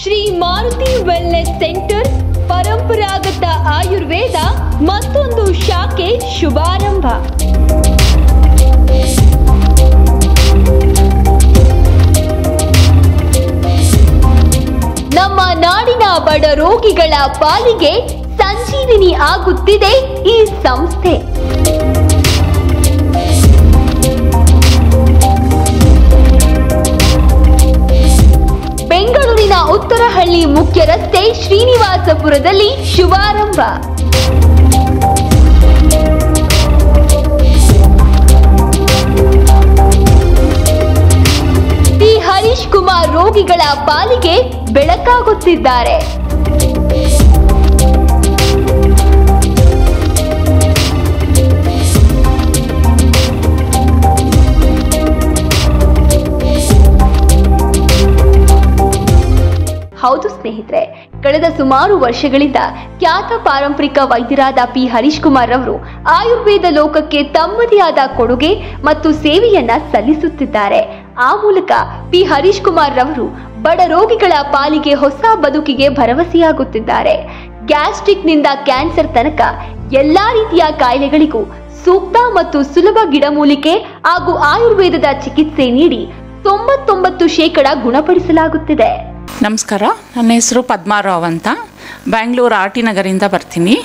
Shri Maruti wellness centre ಪರಂಪರಾಗತ ಆಯುರ್ವೇದ ಮತ್ತೊಂದು ಶಾಖೆ ಶುಭಾರಂಭ. ನಮ್ಮ ನಾಡಿನ ಬಡ ರೋಗಿಗಳ ಪಾಲಿಗೆ ಸಂಜೀವಿನಿ ಆಗುತ್ತಿದೆ ಈ ಸಂಸ್ಥೆ. ಬೆಂಗಳೂರಿನ ಉತ್ತರಹಳ್ಳಿ ಮುಖ್ಯ ರಸ್ತೆ ಶ್ರೀನಿವಾಸಪುರದಲ್ಲಿ ಶುಭಾರಂಭ. ಟಿ ಹರೀಶ್ ಕುಮಾರ್ ರೋಗಿಗಳ ಪಾಲಿಗೆ ಬೆಳಕಾಗುತ್ತಿದ್ದಾರೆ. ಹೌದು ಸ್ನೇಹಿತರೆ, ಕಳೆದ ಸುಮಾರು ವರ್ಷಗಳಿಂದ ಖ್ಯಾತ ಪಾರಂಪರಿಕ ವೈದ್ಯರಾದ ಪಿ ಹರೀಶ್ ಕುಮಾರ್ ಅವರು ಆಯುರ್ವೇದ ಲೋಕಕ್ಕೆ ತಮ್ಮದೇ ಆದ ಕೊಡುಗೆ ಮತ್ತು ಸೇವೆಯನ್ನ ಸಲ್ಲಿಸುತ್ತಿದ್ದಾರೆ. ಆ ಮೂಲಕ ಪಿ ಹರೀಶ್ ಕುಮಾರ್ ರವರು ಬಡ ರೋಗಿಗಳ ಪಾಲಿಗೆ ಹೊಸ ಬದುಕಿಗೆ ಭರವಸೆಯಾಗುತ್ತಿದ್ದಾರೆ. ಗ್ಯಾಸ್ಟ್ರಿಕ್ ನಿಂದ ಕ್ಯಾನ್ಸರ್ ತನಕ ಎಲ್ಲಾ ರೀತಿಯ ಕಾಯಿಲೆಗಳಿಗೂ ಸೂಕ್ತ ಮತ್ತು ಸುಲಭ ಗಿಡಮೂಲಿಕೆ ಹಾಗೂ ಆಯುರ್ವೇದದ ಚಿಕಿತ್ಸೆ ನೀಡಿ 99% ಗುಣಪಡಿಸಲಾಗುತ್ತಿದೆ. ನಮಸ್ಕಾರ, ನನ್ನ ಹೆಸರು ಪದ್ಮಾರಾವ್ ಅಂತ, ಬ್ಯಾಂಗ್ಳೂರು ಆರ್ ಟಿ ನಗರಿಂದ ಬರ್ತೀನಿ.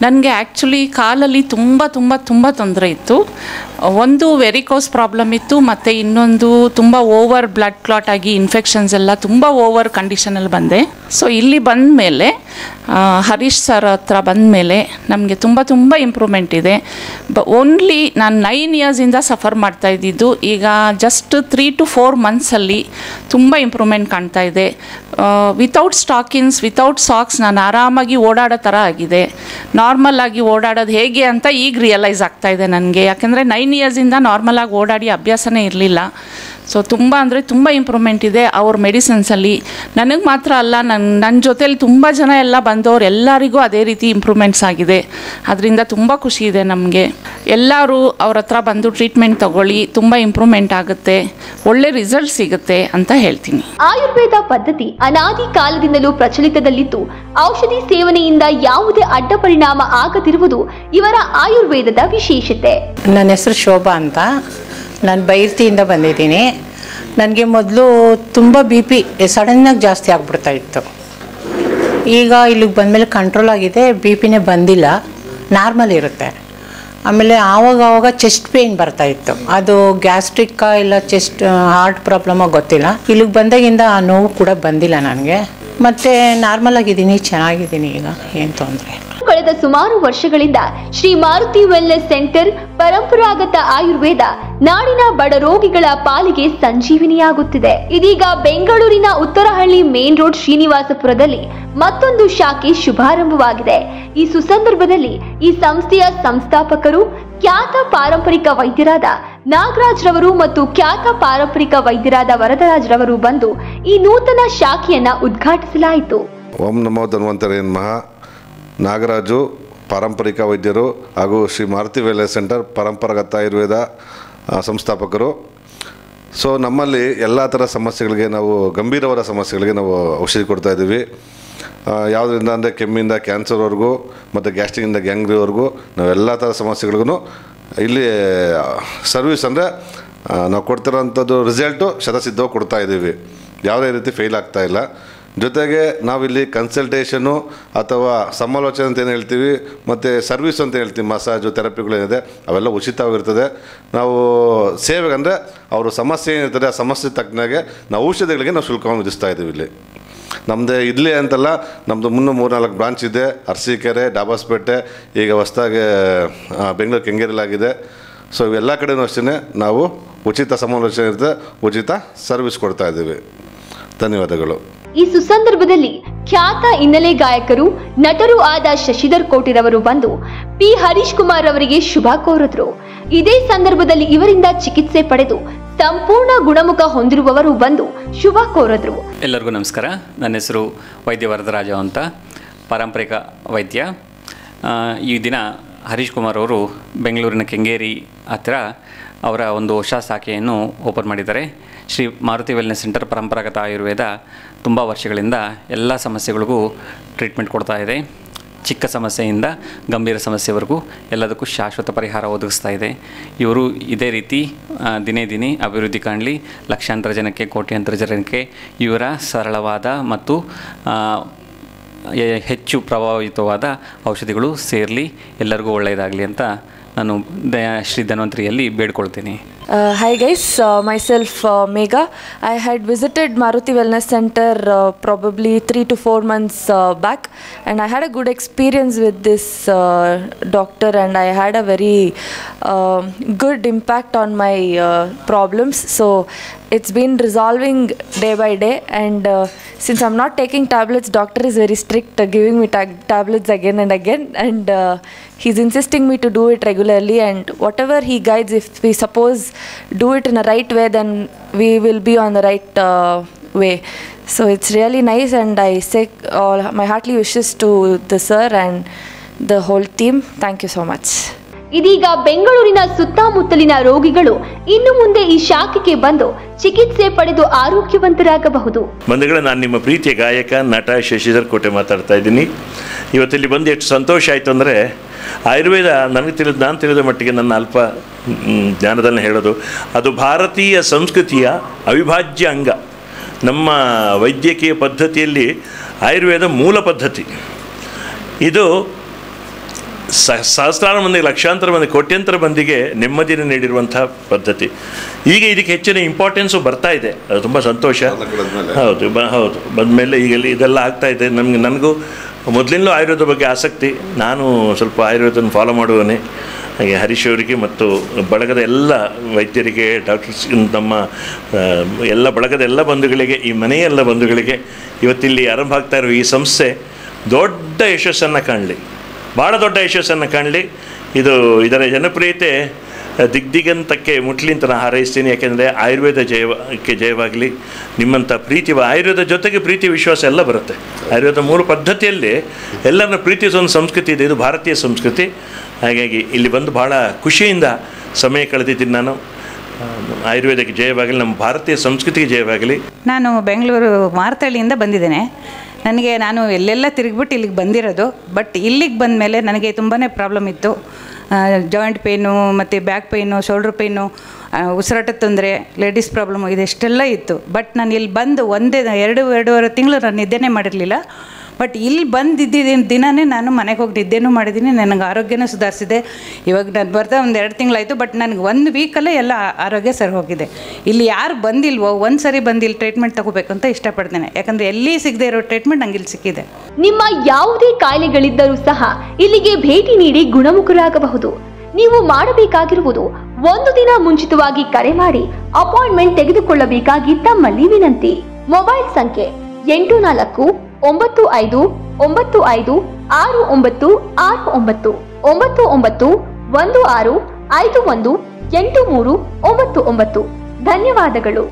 ನನಗೆ ಆ್ಯಕ್ಚುಲಿ ಕಾಲಲ್ಲಿ ತುಂಬ ತೊಂದರೆ ಇತ್ತು. ಒಂದು ವೆರಿಕೋಸ್ ಪ್ರಾಬ್ಲಮ್ ಇತ್ತು, ಮತ್ತು ಇನ್ನೊಂದು ತುಂಬ ಓವರ್ ಬ್ಲಡ್ ಕ್ಲಾಟ್ ಆಗಿ ಇನ್ಫೆಕ್ಷನ್ಸ್ ಎಲ್ಲ ತುಂಬ ಓವರ್ ಕಂಡೀಷನಲ್ಲಿ ಬಂದೆ. ಸೊ ಇಲ್ಲಿ ಬಂದ ಮೇಲೆ ಹರೀಶ್ ಸರ್ ಹತ್ರ ಬಂದ ಮೇಲೆ ನಮಗೆ ತುಂಬ ಇಂಪ್ರೂವ್ಮೆಂಟ್ ಇದೆ. ಓನ್ಲಿ ನಾನು 9 ಇಯರ್ಸಿಂದ ಸಫರ್ ಮಾಡ್ತಾ ಇದ್ದಿದ್ದು, ಈಗ ಜಸ್ಟ್ 3 to 4 ಮಂತ್ಸಲ್ಲಿ ತುಂಬ ಇಂಪ್ರೂವ್ಮೆಂಟ್ ಕಾಣ್ತಾ ಇದೆ. ವಿತೌಟ್ ಸ್ಟಾಕಿನ್ಸ್, ವಿತೌಟ್ ಸಾಕ್ಸ್ ನಾನು ಆರಾಮಾಗಿ ಓಡಾಡೋ ಥರ ಆಗಿದೆ. ನಾರ್ಮಲ್ ಆಗಿ ಓಡಾಡೋದು ಹೇಗೆ ಅಂತ ಈಗ ರಿಯಲೈಸ್ ಆಗ್ತಾ ಇದೆ ನನಗೆ. ಯಾಕೆಂದರೆ 9 ಇಯರ್ಸಿಂದ ನಾರ್ಮಲಾಗಿ ಓಡಾಡಿ ಅಭ್ಯಾಸನೇ ಇರಲಿಲ್ಲ. ಸೊ ತುಂಬ ಇಂಪ್ರೂವ್ಮೆಂಟ್ ಇದೆ ಅವ್ರ ಮೆಡಿಸಿನ್ಸಲ್ಲಿ. ನನಗೆ ಮಾತ್ರ ಅಲ್ಲ, ನನ್ನ ಜೊತೇಲಿ ತುಂಬ ಜನ ಎಲ್ಲ ಬಂದವರು ಎಲ್ಲರಿಗೂ ಅದೇ ರೀತಿ ಇಂಪ್ರೂವ್ಮೆಂಟ್ಸ್ ಆಗಿದೆ. ಅದರಿಂದ ತುಂಬ ಖುಷಿ ಇದೆ ನಮಗೆ. ಎಲ್ಲರೂ ಅವ್ರ ಹತ್ರ ಬಂದು ಟ್ರೀಟ್ಮೆಂಟ್ ತಗೊಳ್ಳಿ, ತುಂಬ ಇಂಪ್ರೂವ್ಮೆಂಟ್ ಆಗುತ್ತೆ, ಒಳ್ಳೆ ರಿಸಲ್ಟ್ ಸಿಗುತ್ತೆ ಅಂತ ಹೇಳ್ತೀನಿ. ಆಯುರ್ವೇದ ಪದ್ಧತಿ ಅನಾದಿ ಕಾಲದಿಂದಲೂ ಪ್ರಚಲಿತದಲ್ಲಿದ್ದು, ಔಷಧಿ ಸೇವನೆಯಿಂದ ಯಾವುದೇ ಅಡ್ಡ ಪರಿಣಾಮ ಆಗದಿರುವುದು ಇವರ ಆಯುರ್ವೇದದ ವಿಶೇಷತೆ. ನನ್ನ ಹೆಸರು ಶೋಭಾ ಅಂತ, ನಾನು ಬೈರ್ತಿಯಿಂದ ಬಂದಿದ್ದೀನಿ. ನನಗೆ ಮೊದಲು ತುಂಬ BP ಸಡನ್ನಾಗಿ ಜಾಸ್ತಿ ಆಗ್ಬಿಡ್ತಾ ಇತ್ತು. ಈಗ ಇಲ್ಲಿಗೆ ಬಂದಮೇಲೆ ಕಂಟ್ರೋಲ್ ಆಗಿದೆ, BPನೇ ಬಂದಿಲ್ಲ, ನಾರ್ಮಲ್ ಇರುತ್ತೆ. ಆಮೇಲೆ ಆವಾಗ ಚೆಸ್ಟ್ ಪೇಯ್ನ್ ಬರ್ತಾಯಿತ್ತು, ಅದು ಗ್ಯಾಸ್ಟ್ರಿಕ್ಕಾ ಇಲ್ಲ ಚೆಸ್ಟ್ ಹಾರ್ಟ್ ಪ್ರಾಬ್ಲಮೋ ಗೊತ್ತಿಲ್ಲ. ಇಲ್ಲಿಗೆ ಬಂದಾಗಿಂದ ಆ ನೋವು ಕೂಡ ಬಂದಿಲ್ಲ ನನಗೆ. ಮತ್ತು ನಾರ್ಮಲ್ ಆಗಿದ್ದೀನಿ, ಚೆನ್ನಾಗಿದ್ದೀನಿ, ಈಗ ಏನು ತೊಂದರೆ ಇಲ್ಲ. ಕಳೆದ ಸುಮಾರು ವರ್ಷಗಳಿಂದ ಶ್ರೀ ಮಾರುತಿ ವೆಲ್ನೆಸ್ ಸೆಂಟರ್ ಪರಂಪರಾಗತ ಆಯುರ್ವೇದ ನಾಡಿನ ಬಡ ರೋಗಿಗಳ ಪಾಲಿಗೆ ಸಂಜೀವಿನಿಯಾಗುತ್ತಿದೆ. ಇದೀಗ ಬೆಂಗಳೂರಿನ ಉತ್ತರಹಳ್ಳಿ ಮೇನ್ ರೋಡ್ ಶ್ರೀನಿವಾಸಪುರದಲ್ಲಿ ಮತ್ತೊಂದು ಶಾಖೆ ಶುಭಾರಂಭವಾಗಿದೆ. ಈ ಸುಸಂದರ್ಭದಲ್ಲಿ ಈ ಸಂಸ್ಥೆಯ ಸಂಸ್ಥಾಪಕರು ಖ್ಯಾತ ಪಾರಂಪರಿಕ ವೈದ್ಯರಾದ ನಾಗರಾಜ್ ರವರು ಮತ್ತು ಖ್ಯಾತ ಪಾರಂಪರಿಕ ವೈದ್ಯರಾದ ವರದರಾಜ್ ರವರು ಬಂದು ಈ ನೂತನ ಶಾಖೆಯನ್ನ ಉದ್ಘಾಟಿಸಲಾಯಿತು. ಓಂ ನಮೋ ಧನ್ವಂತರೇ ನಮಃ. ನಾಗರಾಜು ಪಾರಂಪರಿಕ ವೈದ್ಯರು ಹಾಗೂ ಶ್ರೀ ಮಾರುತಿ ವೆಲ್ನೆಸ್ ಸೆಂಟರ್ ಪರಂಪರಾಗತ ಆಯುರ್ವೇದ ಸಂಸ್ಥಾಪಕರು. ಸೊ ನಮ್ಮಲ್ಲಿ ಎಲ್ಲ ಥರ ಸಮಸ್ಯೆಗಳಿಗೆ, ನಾವು ಗಂಭೀರವಾದ ಸಮಸ್ಯೆಗಳಿಗೆ ನಾವು ಔಷಧಿ ಕೊಡ್ತಾ ಇದ್ದೀವಿ. ಯಾವುದರಿಂದ ಅಂದರೆ ಕೆಮ್ಮಿಂದ ಕ್ಯಾನ್ಸರ್ವರೆಗೂ ಮತ್ತು ಗ್ಯಾಸ್ಟ್ರಿಕ್ಕಿಂದ ಗ್ಯಾಂಗ್ರೀವರೆಗೂ ನಾವು ಎಲ್ಲ ಥರ ಸಮಸ್ಯೆಗಳಿಗೂ ಇಲ್ಲಿ ಸರ್ವಿಸ್ ಅಂದರೆ ನಾವು ಕೊಡ್ತಿರೋಂಥದ್ದು ರಿಸಲ್ಟು ಶತಸಿದ್ಧವಾಗಿ ಕೊಡ್ತಾ ಇದ್ದೀವಿ. ಯಾವುದೇ ರೀತಿ ಫೇಲ್ ಆಗ್ತಾ ಇಲ್ಲ. ಜೊತೆಗೆ ನಾವಿಲ್ಲಿ ಕನ್ಸಲ್ಟೇಷನು ಅಥವಾ ಸಮಾಲೋಚನೆ ಅಂತ ಏನು ಹೇಳ್ತೀವಿ, ಮತ್ತು ಸರ್ವಿಸ್ ಅಂತ ಹೇಳ್ತೀವಿ, ಮಸಾಜು ಥೆರಪಿಗಳೇನಿದೆ ಅವೆಲ್ಲ ಉಚಿತವಾಗಿರ್ತದೆ. ನಾವು ಸೇವೆಗೆ ಅಂದರೆ ಅವರು ಸಮಸ್ಯೆ ಏನಿರ್ತದೆ ಆ ಸಮಸ್ಯೆ ತಕ್ಕನಾಗೆ ನಾವು ಔಷಧಿಗಳಿಗೆ ನಾವು ಶುಲ್ಕವನ್ನು ವಿಧಿಸ್ತಾ ಇದ್ದೀವಿ. ಇಲ್ಲಿ ನಮ್ಮದೇ ಇಲ್ಲಿ ಅಂತಲ್ಲ, ನಮ್ಮದು 3-4 ಬ್ರಾಂಚ್ ಇದೆ. ಅರಸೀಕೆರೆ, ಡಾಬಾಸ್ಪೇಟೆ, ಈಗ ಹೊಸದಾಗಿ ಬೆಂಗಳೂರು ಕೆಂಗೇರಿಲಾಗಿದೆ. ಸೊ ಇವೆಲ್ಲ ಕಡೆಯೂ ಅಷ್ಟೇ ನಾವು ಉಚಿತ ಸಮಾಲೋಚನೆ ಇರುತ್ತೆ, ಉಚಿತ ಸರ್ವಿಸ್ ಕೊಡ್ತಾ ಇದ್ದೀವಿ. ಧನ್ಯವಾದಗಳು. ಈ ಸುಸಂದರ್ಭದಲ್ಲಿ ಖ್ಯಾತ ಹಿನ್ನೆಲೆ ಗಾಯಕರು, ನಟರು ಆದ ಶಶಿಧರ್ ಕೋಟಿರವರು ಬಂದು ಪಿ ಹರೀಶ್ ಕುಮಾರ್ ಅವರಿಗೆ ಶುಭ ಕೋರಿದ್ರು. ಇದೇ ಸಂದರ್ಭದಲ್ಲಿ ಇವರಿಂದ ಚಿಕಿತ್ಸೆ ಪಡೆದು ಸಂಪೂರ್ಣ ಗುಣಮುಖ ಹೊಂದಿರುವವರು ಬಂದು ಶುಭ ಕೋರಿದ್ರು. ಎಲ್ಲರಿಗೂ ನಮಸ್ಕಾರ. ನನ್ನ ಹೆಸರು ವೈದ್ಯ ವರದರಾಜ ಅಂತ, ಪಾರಂಪರಿಕ ವೈದ್ಯ. ಈ ದಿನ ಹರೀಶ್ ಕುಮಾರ್ ಅವರು ಬೆಂಗಳೂರಿನ ಕೆಂಗೇರಿ ಹತ್ತಿರ ಅವರ ಒಂದು ಹೊಸ ಶಾಖೆಯನ್ನು ಓಪನ್ ಮಾಡಿದ್ದಾರೆ. ಶ್ರೀ ಮಾರುತಿ ವೆಲ್ನೆಸ್ ಸೆಂಟರ್ ಪರಂಪರಾಗತ ಆಯುರ್ವೇದ ತುಂಬ ವರ್ಷಗಳಿಂದ ಎಲ್ಲ ಸಮಸ್ಯೆಗಳಿಗೂ ಟ್ರೀಟ್ಮೆಂಟ್ ಕೊಡ್ತಾ ಇದೆ. ಚಿಕ್ಕ ಸಮಸ್ಯೆಯಿಂದ ಗಂಭೀರ ಸಮಸ್ಯೆವರೆಗೂ ಎಲ್ಲದಕ್ಕೂ ಶಾಶ್ವತ ಪರಿಹಾರ ಒದಗಿಸ್ತಾ ಇದೆ. ಇವರು ಇದೇ ರೀತಿ ದಿನೇ ದಿನೇ ಅಭಿವೃದ್ಧಿ ಕಾಣಲಿ, ಲಕ್ಷಾಂತರ ಜನಕ್ಕೆ, ಕೋಟ್ಯಾಂತರ ಜನಕ್ಕೆ ಇವರ ಸರಳವಾದ ಮತ್ತು ಹೆಚ್ಚು ಪ್ರಭಾವಿತವಾದ ಔಷಧಿಗಳು ಸೇರಲಿ, ಎಲ್ಲರಿಗೂ ಒಳ್ಳೆಯದಾಗಲಿ ಅಂತ ನಾನು Shri ಧನ್ವಂತರಿಯಲ್ಲಿ ಬೇಡ್ಕೊಳ್ತೀನಿ. Hi guys, myself Megha. I had visited Maruti Wellness Center probably 3 to 4 months back, and I had a good experience with this doctor, and I had a very good impact on my problems. So it's been resolving day by day, and since I'm not taking tablets, doctor is very strict giving me tablets again and again, and he's insisting me to do it regularly, and whatever he guides, if we suppose do it in a right way, then we will be on the right way. So it's really nice, and I say all my heartily wishes to the sir and the whole team. Thank you so much. ಇದೀಗ ಬೆಂಗಳೂರಿನ ಸುತ್ತಮುತ್ತಲಿನ ರೋಗಿಗಳು ಇನ್ನು ಮುಂದೆ ಈ ಶಾಖೆಗೆ ಬಂದು ಚಿಕಿತ್ಸೆ ಪಡೆದು ಆರೋಗ್ಯವಂತರಾಗಬಹುದು. ಬಂಧುಗಳೇ, ನಾನು ನಿಮ್ಮ ಪ್ರೀತಿಯ ಗಾಯಕ ನಟ ಶಶಿಧರ್ ಕೋಟೆ ಮಾತಾಡ್ತಾ ಇದ್ದೀನಿ. ಇವತ್ತಿಲ್ಲಿ ಬಂದು ಎಷ್ಟು ಸಂತೋಷ ಆಯಿತು ಅಂದರೆ, ಆಯುರ್ವೇದ ನಾನು ತಿಳಿದ ಮಟ್ಟಿಗೆ ನನ್ನ ಅಲ್ಪ ಜ್ಞಾನದಲ್ಲಿ ಹೇಳೋದು, ಅದು ಭಾರತೀಯ ಸಂಸ್ಕೃತಿಯ ಅವಿಭಾಜ್ಯ ಅಂಗ. ನಮ್ಮ ವೈದ್ಯಕೀಯ ಪದ್ಧತಿಯಲ್ಲಿ ಆಯುರ್ವೇದ ಮೂಲ ಪದ್ಧತಿ. ಇದು ಸಹಸ್ರಾರು ಮಂದಿಗೆ, ಲಕ್ಷಾಂತರ ಮಂದಿ, ಕೋಟ್ಯಂತರ ಮಂದಿಗೆ ನೆಮ್ಮದಿಯನ್ನು ನೀಡಿರುವಂಥ ಪದ್ಧತಿ. ಈಗ ಇದಕ್ಕೆ ಹೆಚ್ಚಿನ ಇಂಪಾರ್ಟೆನ್ಸು ಬರ್ತಾ ಇದೆ, ಅದು ತುಂಬ ಸಂತೋಷ. ಹೌದು ಬಂದಮೇಲೆ ಈಗ ಇದೆಲ್ಲ ಆಗ್ತಾ ಇದೆ. ನನಗೂ ಮೊದಲಿಂದಲೂ ಆಯುರ್ವೇದ ಬಗ್ಗೆ ಆಸಕ್ತಿ. ನಾನು ಸ್ವಲ್ಪ ಆಯುರ್ವೇದನ ಫಾಲೋ ಮಾಡುವನೇ. ಹಾಗೆ ಹರೀಶ್ ಅವರಿಗೆ ಮತ್ತು ಬಳಗದ ಎಲ್ಲ ವೈದ್ಯರಿಗೆ, ಡಾಕ್ಟರ್ಸ್, ನಮ್ಮ ಎಲ್ಲ ಬಳಗದ ಎಲ್ಲ ಬಂಧುಗಳಿಗೆ, ಈ ಮನೆಯ ಎಲ್ಲ ಬಂಧುಗಳಿಗೆ ಇವತ್ತಿಲ್ಲಿ ಆರಂಭ ಆಗ್ತಾ ಇರೋ ಈ ಸಂಸ್ಥೆ ದೊಡ್ಡ ಯಶಸ್ಸನ್ನು ಕಾಣಲಿ, ಭಾಳ ದೊಡ್ಡ ಯಶಸ್ಸನ್ನು ಕಾಣಲಿ. ಇದರ ಜನಪ್ರಿಯತೆ ದಿಗ್ದಿಗಂತಕ್ಕೆ ಮುಟ್ಲಿ ಅಂತ ನಾನು ಹಾರೈಸ್ತೀನಿ. ಯಾಕೆಂದರೆ ಆಯುರ್ವೇದ ಜಯವಾಗಲಿ. ನಿಮ್ಮಂಥ ಪ್ರೀತಿ, ಆಯುರ್ವೇದ ಜೊತೆಗೆ ಪ್ರೀತಿ ವಿಶ್ವಾಸ ಎಲ್ಲ ಬರುತ್ತೆ. ಆಯುರ್ವೇದ ಮೂಲ ಪದ್ಧತಿಯಲ್ಲಿ ಎಲ್ಲರನ್ನ ಪ್ರೀತಿಸೋ ಒಂದು ಸಂಸ್ಕೃತಿ ಇದೆ, ಇದು ಭಾರತೀಯ ಸಂಸ್ಕೃತಿ. ಹಾಗಾಗಿ ಇಲ್ಲಿ ಬಂದು ಭಾಳ ಖುಷಿಯಿಂದ ಸಮಯ ಕಳೆದಿದ್ದೀನಿ ನಾನು. ಆಯುರ್ವೇದಕ್ಕೆ ಜಯವಾಗಲಿ, ನಮ್ಮ ಭಾರತೀಯ ಸಂಸ್ಕೃತಿಗೆ ಜಯವಾಗಲಿ. ನಾನು ಬೆಂಗಳೂರು ಮಾರ್ತಳ್ಳಿಯಿಂದ ಬಂದಿದ್ದೇನೆ. ನಾನು ಎಲ್ಲೆಲ್ಲ ತಿರುಗಿಬಿಟ್ಟು ಇಲ್ಲಿಗೆ ಬಂದಿರೋದು. ಬಟ್ ಇಲ್ಲಿಗೆ ಬಂದ ಮೇಲೆ ನನಗೆ ತುಂಬಾ ಪ್ರಾಬ್ಲಮ್ ಇತ್ತು. ಜಾಯಿಂಟ್ ಪೇಯ್ನು ಮತ್ತು ಬ್ಯಾಕ್ ಪೇಯ್ನು, ಶೋಲ್ಡ್ರ್ ಪೇಯ್ನು, ಉಸಿರಾಟದ ತೊಂದರೆ, ಲೇಡೀಸ್ ಪ್ರಾಬ್ಲಮ್ಮು, ಇದೆಷ್ಟೆಲ್ಲ ಇತ್ತು. ಬಟ್ ನಾನು ಇಲ್ಲಿ ಬಂದು ಎರಡೂವರೆ ತಿಂಗಳು ನಾನು ನಿದ್ದೆನೇ ಮಾಡಿರಲಿಲ್ಲ. ಬಟ್ ಇಲ್ಲಿ ಬಂದಿದ್ದ ದಿನವೇ ನಾನು ಮನೆಗೆ ಹೋಗಿ ನಿದ್ದೆನೂ ಮಾಡಿದ್ದೀನಿ. ನನಗೆ ಆರೋಗ್ಯನೂ ಸುಧಾರಿಸಿದೆ. ಇವಾಗ ನಾನು ಬರ್ತಾ 1-2 ತಿಂಗಳಾಯಿತು. ಬಟ್ ನನಗೆ 1 ವೀಕಲ್ಲೇ ಎಲ್ಲ ಆರೋಗ್ಯ ಸರಿ ಹೋಗಿದೆ. ಇಲ್ಲಿ ಯಾರು ಬಂದಿಲ್ವೋ, ಒಂದು ಸರಿ ಬಂದಿಲ್ಲಿ ಟ್ರೀಟ್ಮೆಂಟ್ ತೊಗೋಬೇಕು ಅಂತ ಇಷ್ಟಪಡ್ತೇನೆ. ಯಾಕಂದರೆ ಎಲ್ಲಿ ಸಿಗದೆ ಇರೋ ಟ್ರೀಟ್ಮೆಂಟ್ ನಂಗೆ ಇಲ್ಲಿ ಸಿಕ್ಕಿದೆ. ನಿಮ್ಮ ಯಾವುದೇ ಕಾಯಿಲೆಗಳಿದ್ದರೂ ಸಹ ಇಲ್ಲಿಗೆ ಭೇಟಿ ನೀಡಿ ಗುಣಮುಖರಾಗಬಹುದು. ನೀವು ಮಾಡಬೇಕಾಗಿರುವುದು 1 ದಿನ ಮುಂಚಿತವಾಗಿ ಕರೆ ಮಾಡಿ ಅಪಾಯಿಂಟ್ಮೆಂಟ್ ತೆಗೆದುಕೊಳ್ಳಬೇಕಾಗಿ ತಮ್ಮಲ್ಲಿ ವಿನಂತಿ. ಮೊಬೈಲ್ ಸಂಖ್ಯೆ 849556969999. ಧನ್ಯವಾದಗಳು.